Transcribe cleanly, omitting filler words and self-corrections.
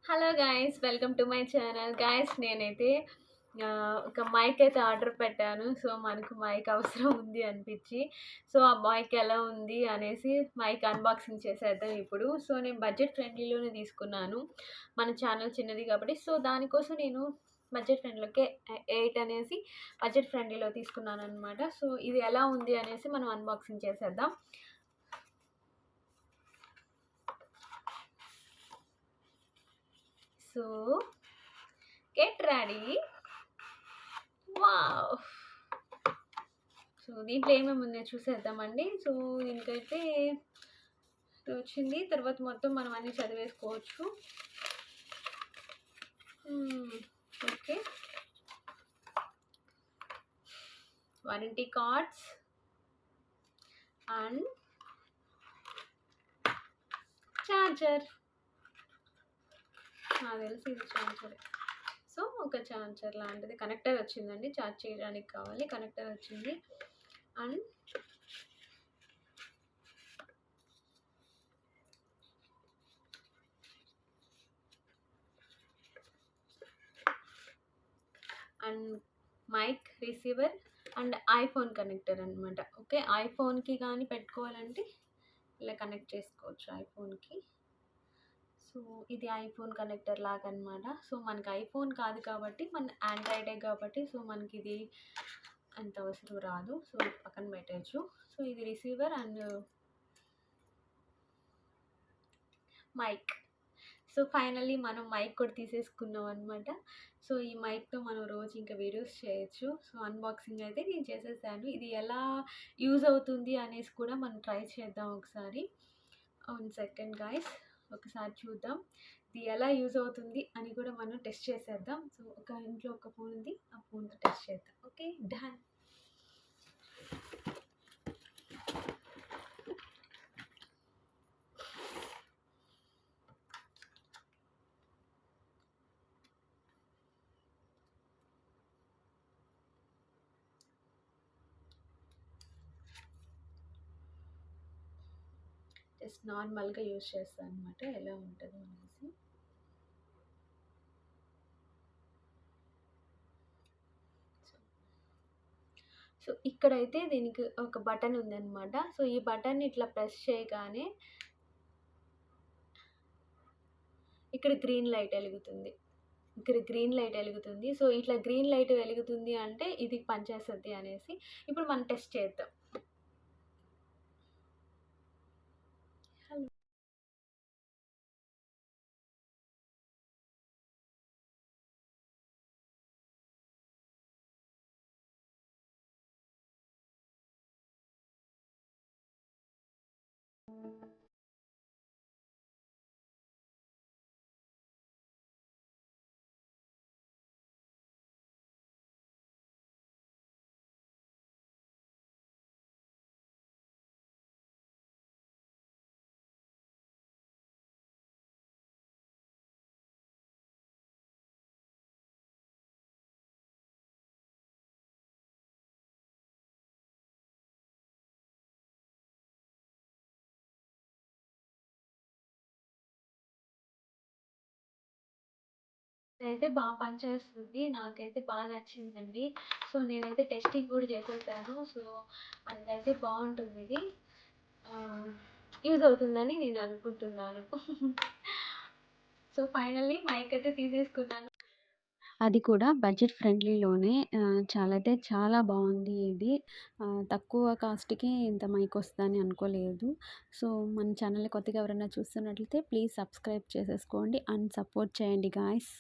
Hello guys, welcome to my channel. Guys, నేనైతే ఒక mic అయితే ఆర్డర్ పెట్టాను. సో మనకు మైక్ అవసరం ఉంది అనిపించి, సో ఆ మైక్ ఎలా ఉంది అనేసి మైక్ అన్బాక్సింగ్ చేసేద్దాం ఇప్పుడు. సో నేను బడ్జెట్ ఫ్రెండ్లీలోనే తీసుకున్నాను, మన ఛానల్ చిన్నది కాబట్టి. సో దానికోసం నేను బడ్జెట్ ఫ్రెండ్లీకే 8 అనేసి బడ్జెట్ ఫ్రెండ్లీలో తీసుకున్నాను అనమాట. సో ఇది ఎలా ఉంది అనేసి మనం అన్బాక్సింగ్ చేసేద్దాం. So get ready. Wow! So దీంట్లో ఏమేమి ఉన్నాయో చూసేద్దామండి. సో దీనికైతే వచ్చింది. తర్వాత మొత్తం మనం అన్నీ చదివేసుకోవచ్చు. Okay, warranty cards and charger. నాకు తెలిసి ఇది ఛార్జర్. సో ఒక ఛార్జర్ లాంటిది కనెక్టర్ వచ్చిందండి, ఛార్జ్ చేయడానికి కావాలి. కనెక్టర్ వచ్చింది and mic receiver and iPhone connector అనమాట. ఓకే, ఐఫోన్కి కానీ పెట్టుకోవాలంటే ఇలా కనెక్ట్ చేసుకోవచ్చు ఐఫోన్కి. సో ఇది ఐఫోన్ కనెక్టర్ లాగా అనమాట. సో మనకి ఐఫోన్ కాదు కాబట్టి, మన ఆండ్రాయిడే కాబట్టి, సో మనకి ఇది అంత అవసరం రాదు. సో పక్కన పెట్టచ్చు. సో ఇది receiver and mic. So finally మనం మైక్ కూడా తీసేసుకున్నాం అనమాట. సో ఈ మైక్తో మనం రోజు ఇంకా వీడియోస్ చేయొచ్చు. సో అన్బాక్సింగ్ అయితే నేను చేసేసాను. ఇది ఎలా యూజ్ అవుతుంది అనేసి కూడా మనం ట్రై చేద్దాం ఒకసారి. 1 సెకండ్ గాయ్స్, ఒకసారి చూద్దాం ఇది ఎలా యూజ్ అవుతుంది అని కూడా మనం టెస్ట్ చేసేద్దాం. సో ఇంట్లో ఒక ఫోన్ ఉంది, ఆ ఫోన్తో టెస్ట్ చేద్దాం. Okay, done. జస్ట్ నార్మల్గా యూజ్ చేస్తాను అనమాట, ఎలా ఉంటుందో అనేసి. సో ఇక్కడైతే దీనికి ఒక బటన్ ఉందన్నమాట. సో ఈ బటన్ ఇట్లా ప్రెస్ చేయగానే ఇక్కడ గ్రీన్ లైట్ వెలుగుతుంది. సో ఇట్లా గ్రీన్ లైట్ వెలుగుతుంది అంటే ఇది పనిచేస్తుంది అనేసి. ఇప్పుడు మనం టెస్ట్ చేద్దాం. అయితే బాగా పనిచేస్తుంది, నాకైతే బాగా నచ్చిందండి. సో నేనైతే టెస్టింగ్ కూడా చేసేసాను. సో అందుకైతే బాగుంటుంది, ఇది యూజ్ అవుతుందని నేను అనుకుంటున్నాను. సో ఫైనల్లీ మైక్ అయితే తీసేసుకున్నాను, అది కూడా బడ్జెట్ ఫ్రెండ్లీలోనే. చాలా అయితే చాలా బాగుంది ఇది. తక్కువ కాస్ట్కి ఇంత మైక్ వస్తుందని అనుకోలేదు. సో మన ఛానల్ని కొత్తగా ఎవరైనా చూస్తున్నట్లయితే ప్లీజ్ సబ్స్క్రైబ్ చేసేసుకోండి అండ్ సపోర్ట్ చేయండి గాయ్స్.